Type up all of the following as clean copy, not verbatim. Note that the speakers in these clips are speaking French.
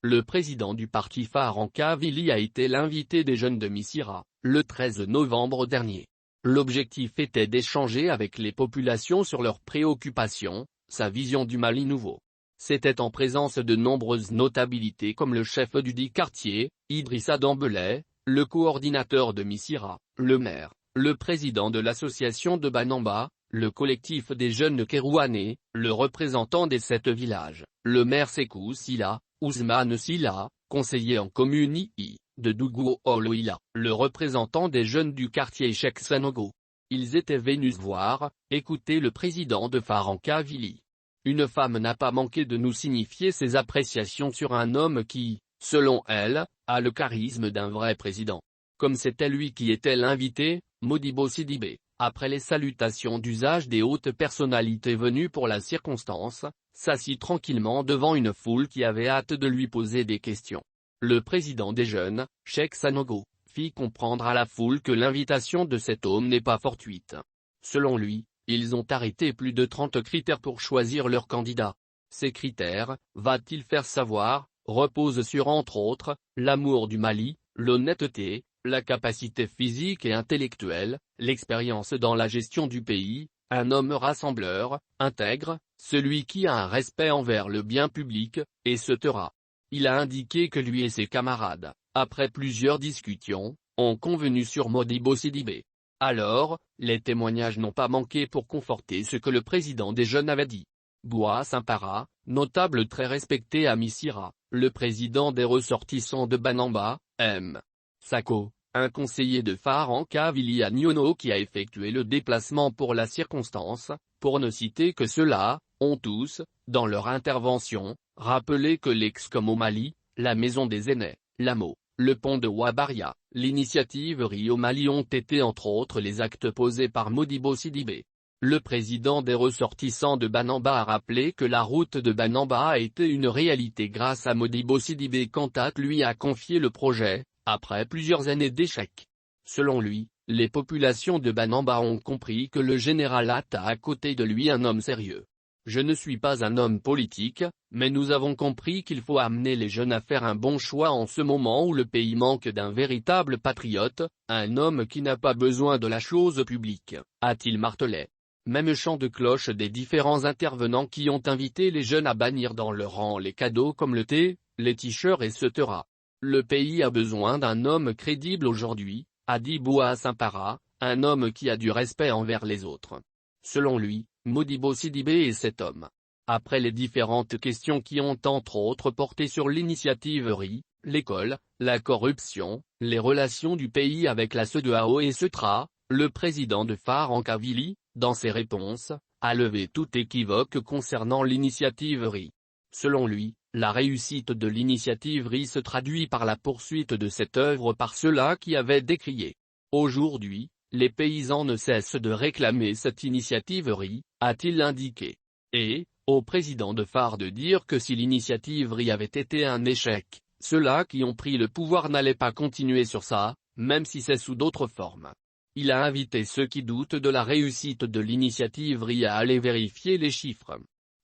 Le président du parti Farankavili a été l'invité des jeunes de Missirah, le 13 novembre dernier. L'objectif était d'échanger avec les populations sur leurs préoccupations, sa vision du Mali nouveau. C'était en présence de nombreuses notabilités comme le chef du dit quartier, Idrissa Dembélé, le coordinateur de Missirah, le maire, le président de l'association de Banamba, le collectif des jeunes de Kérouané, le représentant des 7 villages, le maire Sékou Silla, Ousmane Silla, conseiller en commune II, de Dougou Oloïla, le représentant des jeunes du quartier Cheikh Sanogo. Ils étaient venus voir, écouter le président de Farankavili. Une femme n'a pas manqué de nous signifier ses appréciations sur un homme qui, selon elle, a le charisme d'un vrai président. Comme c'était lui qui était l'invité, Modibo Sidibé, après les salutations d'usage des hautes personnalités venues pour la circonstance, s'assit tranquillement devant une foule qui avait hâte de lui poser des questions. Le président des jeunes, Cheikh Sanogo, fit comprendre à la foule que l'invitation de cet homme n'est pas fortuite. Selon lui, ils ont arrêté plus de 30 critères pour choisir leur candidat. Ces critères, va-t-il faire savoir, reposent sur entre autres, l'amour du Mali, l'honnêteté, la capacité physique et intellectuelle, l'expérience dans la gestion du pays, un homme rassembleur, intègre, celui qui a un respect envers le bien public, et se taira. Il a indiqué que lui et ses camarades, après plusieurs discussions, ont convenu sur Modibo Sidibé. Alors, les témoignages n'ont pas manqué pour conforter ce que le président des jeunes avait dit. Boua Sampara, notable très respecté à Missirah, le président des ressortissants de Banamba, M. Sako, un conseiller de Farankavili à Nyono qui a effectué le déplacement pour la circonstance, pour ne citer que ceux-là, ont tous, dans leur intervention, rappelé que l'ex-com au Mali, la maison des aînés, l'AMO, le pont de Wabaria, l'initiative Rio Mali ont été entre autres les actes posés par Modibo Sidibé. Le président des ressortissants de Banamba a rappelé que la route de Banamba a été une réalité grâce à Modibo Sidibé quand lui a confié le projet, après plusieurs années d'échecs. Selon lui, les populations de Banamba ont compris que le général Atta a à côté de lui un homme sérieux. Je ne suis pas un homme politique, mais nous avons compris qu'il faut amener les jeunes à faire un bon choix en ce moment où le pays manque d'un véritable patriote, un homme qui n'a pas besoin de la chose publique, a-t-il martelé. Même chant de cloche des différents intervenants qui ont invité les jeunes à bannir dans leur rang les cadeaux comme le thé, les t-shirts et etc. Le pays a besoin d'un homme crédible aujourd'hui, a dit Boua Sampara, un homme qui a du respect envers les autres. Selon lui, Modibo Sidibé est cet homme. Après les différentes questions qui ont entre autres porté sur l'initiative RI, l'école, la corruption, les relations du pays avec la CEDEAO et CETRA, le président de Farankavili, dans ses réponses, a levé tout équivoque concernant l'initiative RI. Selon lui, la réussite de l'initiative RI se traduit par la poursuite de cette œuvre par ceux-là qui avaient décrié. Aujourd'hui, les paysans ne cessent de réclamer cette initiative RI, a-t-il indiqué. Et, au président de Phare de dire que si l'initiative RI avait été un échec, ceux-là qui ont pris le pouvoir n'allaient pas continuer sur ça, même si c'est sous d'autres formes. Il a invité ceux qui doutent de la réussite de l'initiative RI à aller vérifier les chiffres.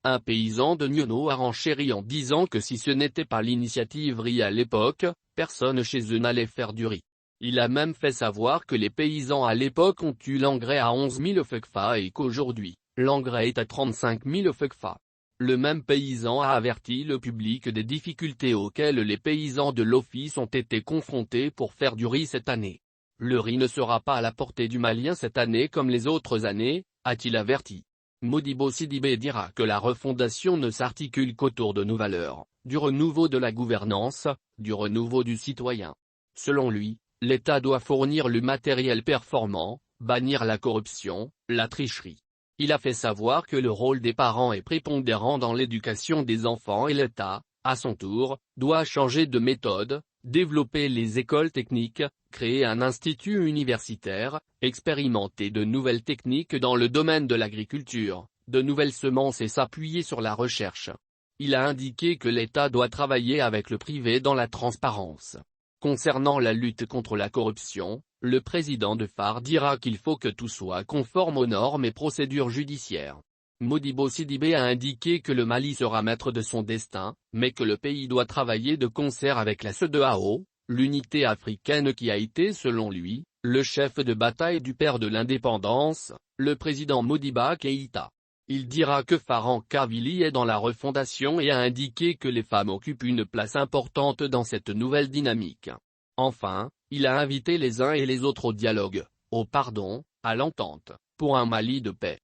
Un paysan de Nyono a renchéri en disant que si ce n'était pas l'initiative RI à l'époque, personne chez eux n'allait faire du riz. Il a même fait savoir que les paysans à l'époque ont eu l'engrais à 11 000 FECFA et qu'aujourd'hui, l'engrais est à 35 000 FECFA. Le même paysan a averti le public des difficultés auxquelles les paysans de l'office ont été confrontés pour faire du riz cette année. Le riz ne sera pas à la portée du Malien cette année comme les autres années, a-t-il averti. Modibo Sidibé dira que la refondation ne s'articule qu'autour de nos valeurs, du renouveau de la gouvernance, du renouveau du citoyen. Selon lui, l'État doit fournir le matériel performant, bannir la corruption, la tricherie. Il a fait savoir que le rôle des parents est prépondérant dans l'éducation des enfants et l'État, à son tour, doit changer de méthode, développer les écoles techniques, créer un institut universitaire, expérimenter de nouvelles techniques dans le domaine de l'agriculture, de nouvelles semences et s'appuyer sur la recherche. Il a indiqué que l'État doit travailler avec le privé dans la transparence. Concernant la lutte contre la corruption, le président de Phare dira qu'il faut que tout soit conforme aux normes et procédures judiciaires. Modibo Sidibé a indiqué que le Mali sera maître de son destin, mais que le pays doit travailler de concert avec la CEDEAO, l'unité africaine qui a été selon lui, le chef de bataille du père de l'indépendance, le président Modibo Keïta. Il dira que Faran-Kavili est dans la refondation et a indiqué que les femmes occupent une place importante dans cette nouvelle dynamique. Enfin, il a invité les uns et les autres au dialogue, au pardon, à l'entente, pour un Mali de paix.